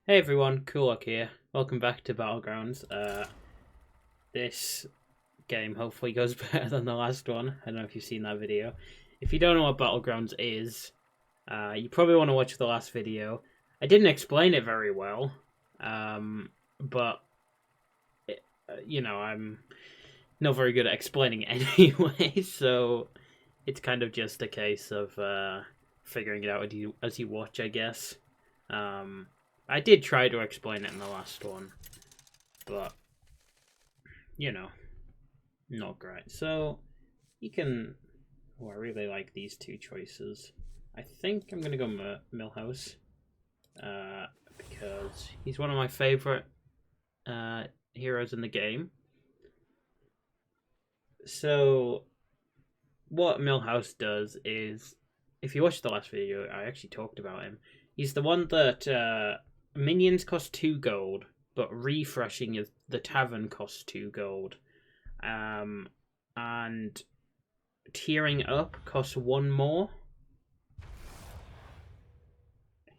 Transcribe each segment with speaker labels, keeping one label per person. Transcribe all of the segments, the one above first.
Speaker 1: Hey everyone, Kulok here. Welcome back to Battlegrounds. This game hopefully goes better than the last one. I don't know if you've seen that video. If you don't know what Battlegrounds is, you probably want to watch the last video. I didn't explain it very well, but I'm not very good at explaining it anyway, so it's kind of just a case of figuring it out as you watch, I guess. I did try to explain it in the last one, but, not great. So, you can... Oh, I really like these two choices. I think I'm going to go Millhouse, because he's one of my favourite heroes in the game. So, what Millhouse does is, if you watch the last video, I actually talked about him. He's the one that minions cost 2 gold, but refreshing the tavern costs 2 gold. And tiering up costs 1 more.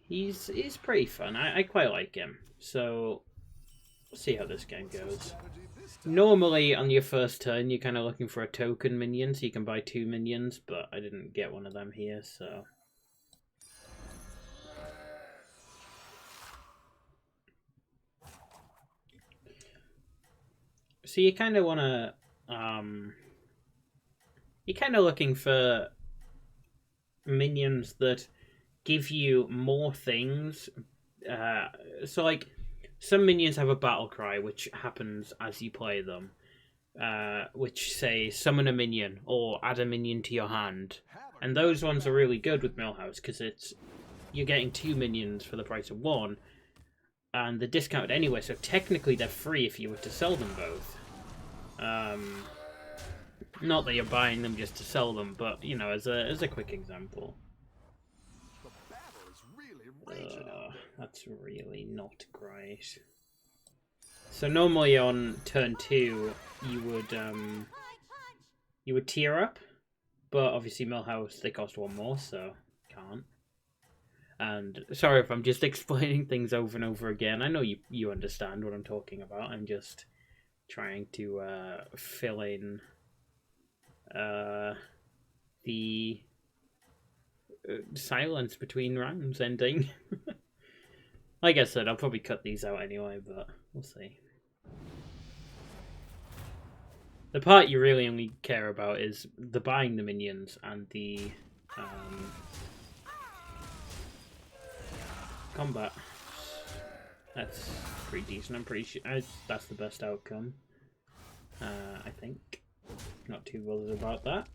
Speaker 1: He's pretty fun. I quite like him. So, we'll see how this game goes. Normally, on your first turn, you're kind of looking for a token minion, so you can buy 2 minions, but I didn't get one of them here, so... So you kind of want to, you're kind of looking for minions that give you more things. So like, some minions have a battle cry, which happens as you play them, which say summon a minion or add a minion to your hand. And those ones are really good with Millhouse because you're getting 2 minions for the price of 1. And they're discounted anyway, so technically they're free if you were to sell them both. Not that you're buying them just to sell them, but, as a quick example. That's really not great. So normally on turn 2, you would tier up, but obviously Millhouse, they cost 1 more, so can't. And sorry if I'm just explaining things over and over again. I know you understand what I'm talking about. I'm just trying to fill in the silence between rounds ending. Like I said, I'll probably cut these out anyway, but we'll see. The part you really only care about is the buying the minions and the combat. That's pretty decent. I'm pretty sure that's the best outcome. I think. Not too bothered about that.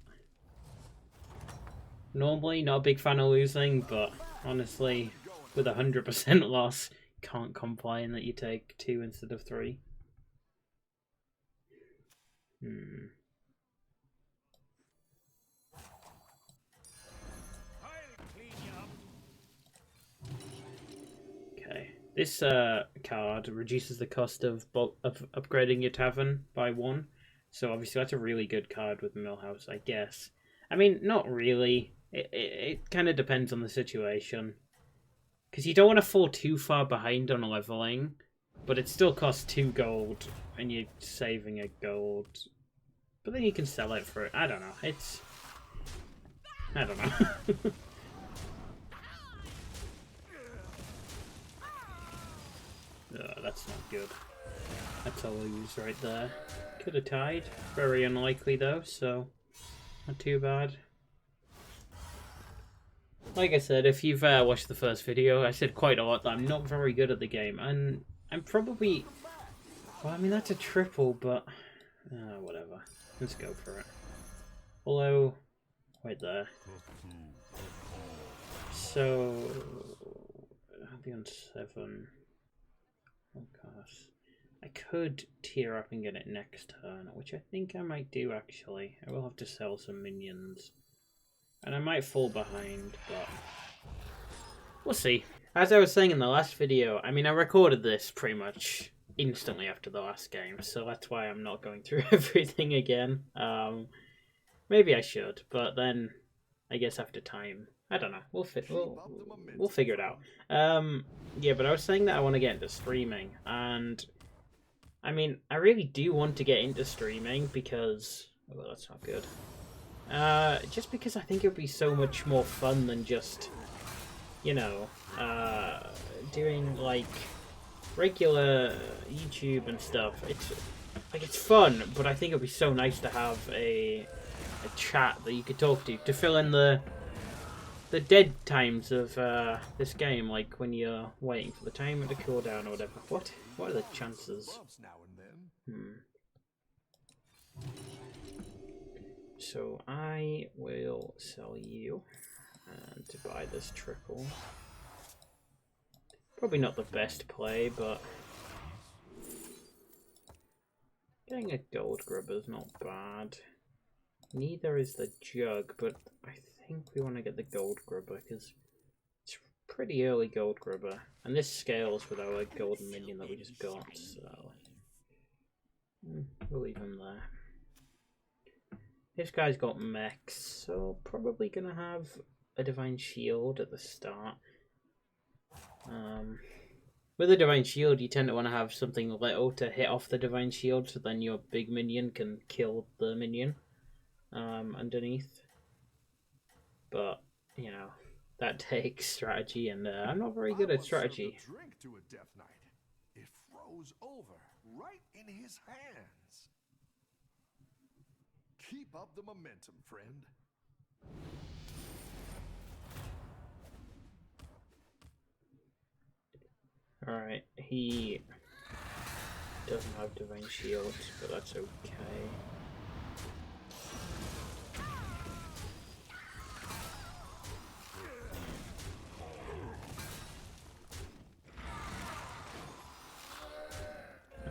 Speaker 1: Normally, not a big fan of losing, but honestly, with 100% loss, can't complain that you take 2 instead of 3. Okay. This card reduces the cost of upgrading your tavern by 1. So obviously that's a really good card with Millhouse, I guess. I mean, not really. It kind of depends on the situation. Because you don't want to fall too far behind on leveling, but it still costs 2 gold, and you're saving a gold. But then you can sell it for it. I don't know. I don't know. That's not good. That's a lose right there. Could have tied. Very unlikely though, so not too bad. Like I said, if you've watched the first video, I said quite a lot that I'm not very good at the game, and I'm probably... Well, I mean, that's a triple, but... whatever. Let's go for it. Although... Right there. So... I'll be on 7... Oh gosh. I could tier up and get it next turn, which I think I might do actually. I will have to sell some minions. And I might fall behind, but we'll see. As I was saying in the last video, I mean, I recorded this pretty much instantly after the last game, so that's why I'm not going through everything again. Maybe I should, but then I guess after time I don't know. We'll figure it out. Yeah, but I was saying that I want to get into streaming, and I mean, I really do want to get into streaming because, well, that's not good. Just because I think it would be so much more fun than just, you know, doing like regular YouTube and stuff. It's fun, but I think it'd be so nice to have a chat that you could talk to fill in the dead times of this game, like when you're waiting for the timer to cool down or whatever. What are the chances? So I will sell you and to buy this triple. Probably not the best play, but getting a gold grubber is not bad. Neither is the jug, but I think we want to get the gold grubber because it's pretty early gold grubber, and this scales with our golden minion that we just got, so we'll leave him there. This guy's got mechs, so probably gonna have a divine shield at the start. With a divine shield, you tend to want to have something little to hit off the divine shield, so then your big minion can kill the minion underneath. But you know, that takes strategy, and I'm not very good at strategy.
Speaker 2: Drink to a death knight. It froze over right in his hands. Keep up the momentum, friend.
Speaker 1: Alright, he doesn't have divine shields, but that's okay.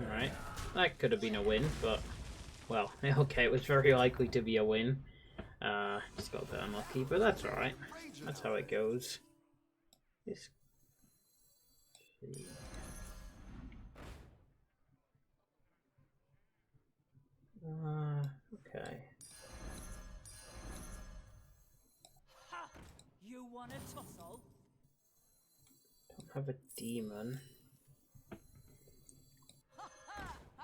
Speaker 1: Alright, that could have been a win, but, well, okay, it was very likely to be a win. Just got a bit unlucky, but that's alright. That's how it goes. This... okay.
Speaker 3: You want a tussle?
Speaker 1: Don't have a demon.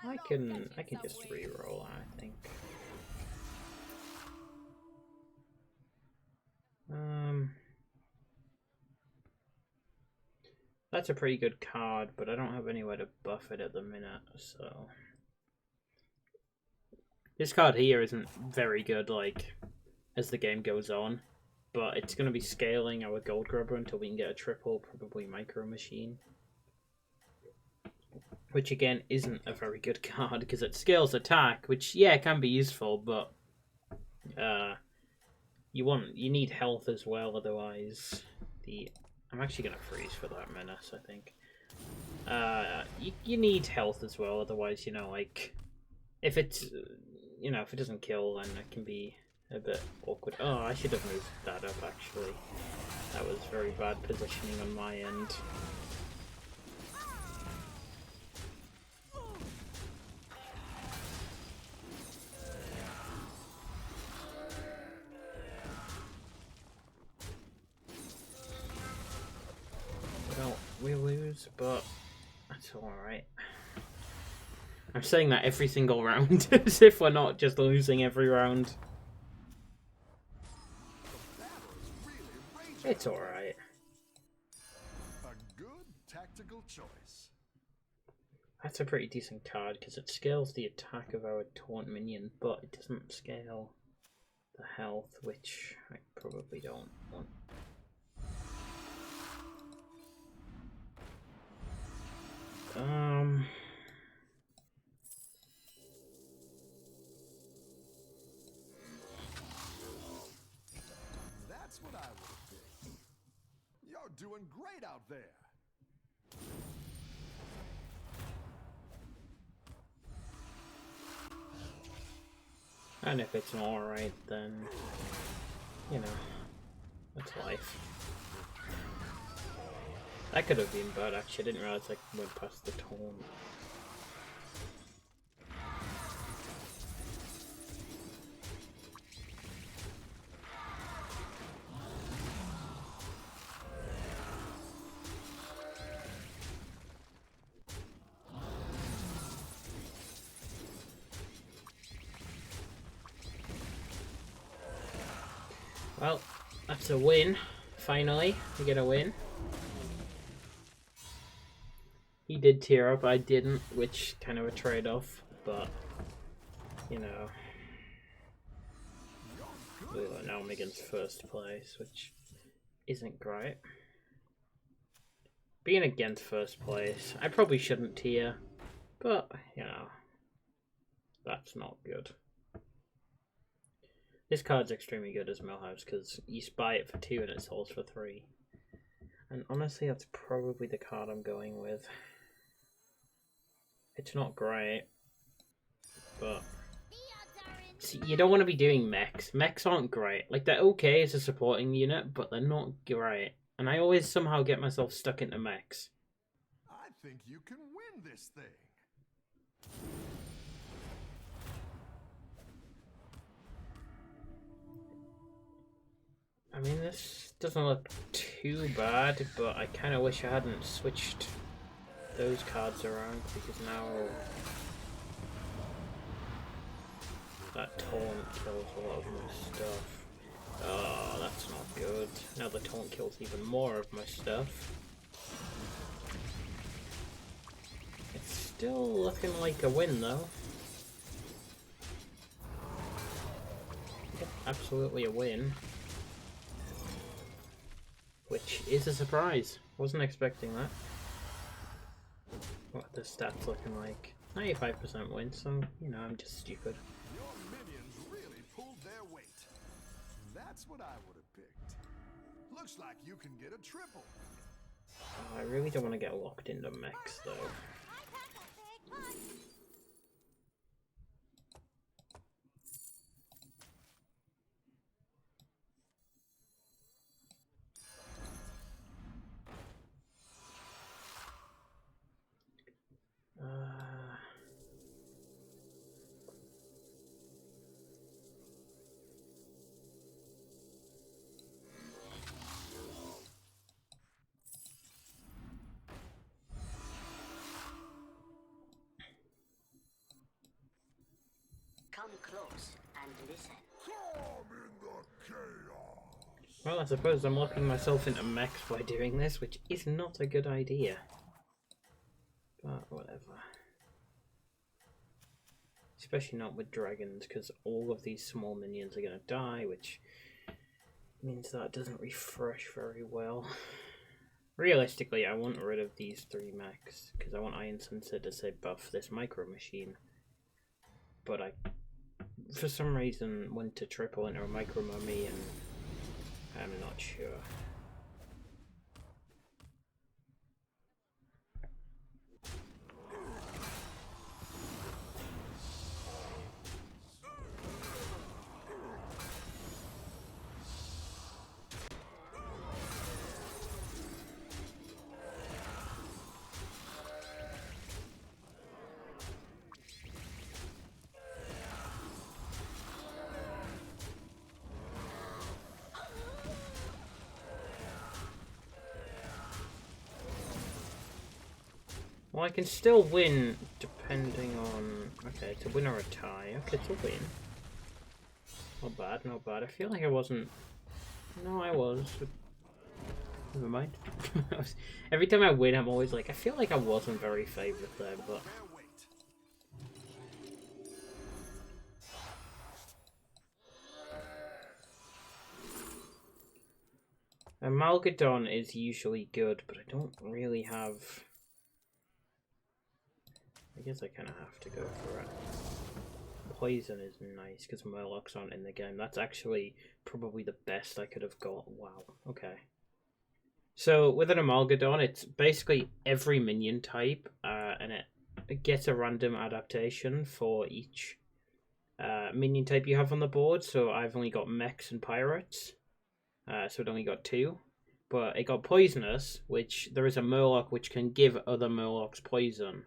Speaker 1: I can just reroll, I think. That's a pretty good card, but I don't have anywhere to buff it at the minute, so... This card here isn't very good, like, as the game goes on, but it's going to be scaling our gold grubber until we can get a triple, probably micro machine. Which, again, isn't a very good card, because it scales attack, which, yeah, can be useful, but... You need health as well, otherwise I'm actually gonna freeze for that menace, I think. You need health as well, otherwise, you know, like if it's if it doesn't kill, then it can be a bit awkward. Oh, I should have moved that up actually. That was very bad positioning on my end. We lose, but that's alright. I'm saying that every single round, as if we're not just losing every round. It's alright.
Speaker 2: A good tactical choice.
Speaker 1: That's a pretty decent card, because it scales the attack of our taunt minion, but it doesn't scale the health, which I probably don't want.
Speaker 2: That's what I would have picked. You're doing great out there.
Speaker 1: And if it's alright, then, you know, that's life. That could have been bad, actually. I didn't realize I went past the taunt. Well, that's a win. Finally, we get a win. He did tear up, I didn't, which kind of a trade-off, but, you know. Ooh, now I'm against first place, which isn't great. Being against first place, I probably shouldn't tier, but, you know, that's not good. This card's extremely good as Millhouse, because you buy it for 2 and it sells for 3. And honestly, that's probably the card I'm going with. It's not great, but... See, you don't want to be doing mechs. Mechs aren't great. Like, they're okay as a supporting unit, but they're not great. And I always somehow get myself stuck into mechs.
Speaker 2: I think you can win this thing.
Speaker 1: I mean, this doesn't look too bad, but I kind of wish I hadn't switched those cards around, because now that taunt kills a lot of my stuff. Oh, that's not good. Now the taunt kills even more of my stuff. It's still looking like a win, though. Yep, absolutely a win. Which is a surprise. Wasn't expecting that. What are the stats looking like? 95% win, so, you know, I'm just stupid.
Speaker 2: Your minions really pulled their weight. That's what I would have picked. Looks like you can get a triple.
Speaker 1: Oh, I really don't want to get locked into mechs, though.
Speaker 3: Come close and listen.
Speaker 2: Come in the chaos.
Speaker 1: Well, I suppose I'm locking myself into mechs by doing this, which is not a good idea. But whatever. Especially not with dragons, because all of these small minions are going to die, which means that doesn't refresh very well. Realistically, I want rid of these 3 mechs, because I want Iron Sunset to say buff this micro machine. But I, for some reason, went to triple into a micro mummy, and I'm not sure. Well, I can still win depending on... Okay, it's a win or a tie. Okay, it's a win. Not bad, not bad. I feel like I wasn't... No, I was. Never mind. Every time I win, I'm always like, I feel like I wasn't very favoured there, but... Amalgadon is usually good, but I don't really have... I guess I kind of have to go for it. Poison is nice because Murlocs aren't in the game. That's actually probably the best I could have got. Wow. Okay. So with an Amalgadon, it's basically every minion type, and it gets a random adaptation for each minion type you have on the board. So I've only got mechs and pirates, so it only got 2. But it got poisonous, which there is a Murloc which can give other Murlocs poison.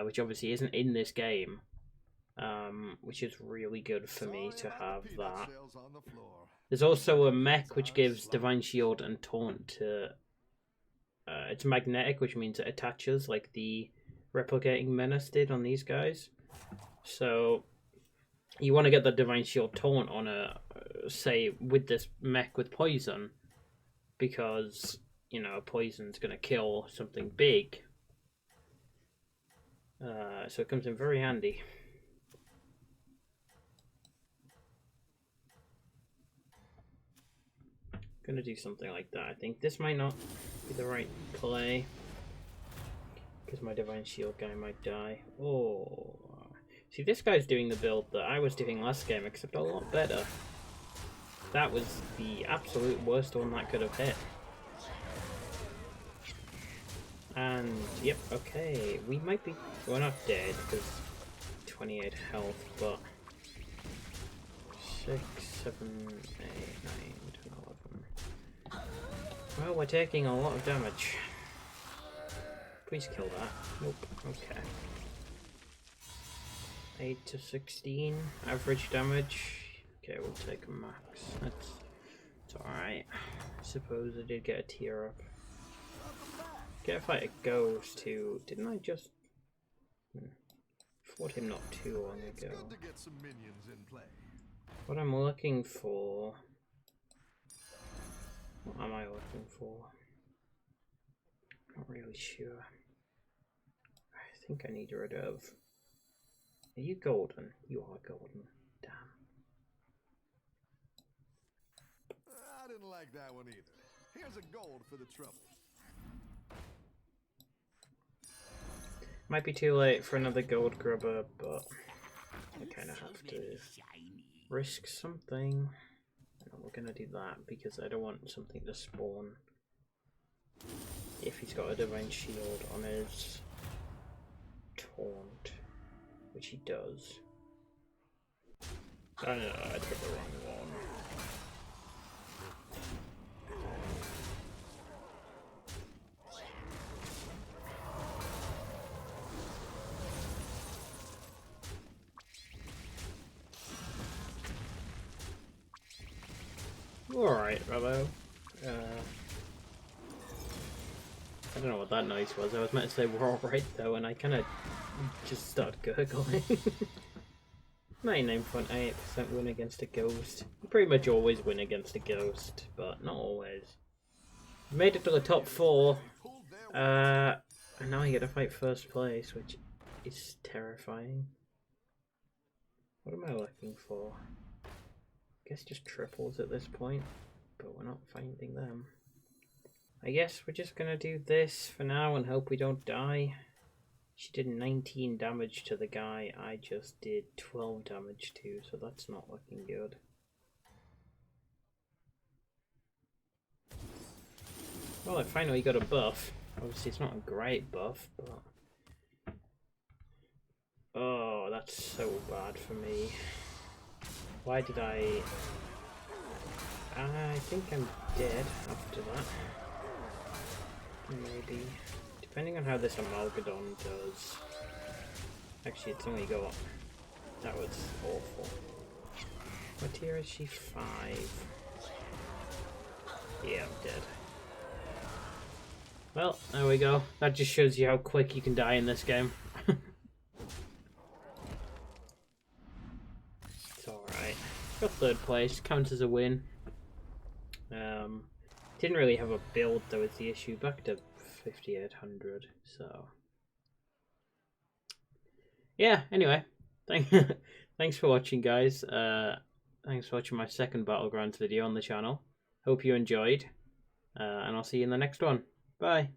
Speaker 1: Which obviously isn't in this game, which is really good for me to have that. There's also a mech which gives Divine Shield and Taunt to... it's magnetic, which means it attaches like the Replicating Menace did on these guys. So you want to get the Divine Shield Taunt on a say, with this mech with poison, because, you know, poison's going to kill something big. So it comes in very handy. Gonna do something like that. I think this might not be the right play, because my Divine Shield guy might die. Oh, see, this guy's doing the build that I was doing last game, except a lot better. That was the absolute worst one that could have hit. And, yep, okay, we might be... We're not dead, because 28 health, but... 6, 7, 8, 9, 10, 11... Well, we're taking a lot of damage. Please kill that. Nope, okay. 8 to 16, average damage. Okay, we'll take a max. It's alright. I suppose I did get a tier up. Get a fight a ghost too. Didn't I just fought him not too long ago?
Speaker 2: Good to get some minions in play.
Speaker 1: What I'm looking for. What am I looking for? Not really sure. I think I need rid of. Are you golden? You are golden. Damn.
Speaker 2: I didn't like that one either. Here's a gold for the trouble.
Speaker 1: Might be too late for another gold grubber, but I kind of have to risk something. And we're gonna do that because I don't want something to spawn if he's got a Divine Shield on his taunt, which he does. Oh no, I took the wrong one. Alright, Robbo. I don't know what that noise was. I was meant to say we're alright though, and I kind of just started gurgling. 99.8% win against a ghost. You pretty much always win against a ghost, but not always. Made it to the top 4. And now I get to fight first place, which is terrifying. What am I looking for? Guess just triples at this point, but we're not finding them. I guess we're just gonna do this for now and hope we don't die. She did 19 damage to the guy I just did 12 damage to, so that's not looking good. Well, I finally got a buff. Obviously it's not a great buff, but... Oh, that's so bad for me. Why did I think I'm dead after that. Maybe. Depending on how this Amalgadon does. Actually, it's only got... That was awful. What tier is she? 5. Yeah, I'm dead. Well, there we go. That just shows you how quick you can die in this game. Got 3rd place, counts as a win. Didn't really have a build though, is the issue. Back to 5800, so yeah. Anyway, thanks for watching, guys. Thanks for watching my second Battlegrounds video on the channel. Hope you enjoyed, and I'll see you in the next one. Bye.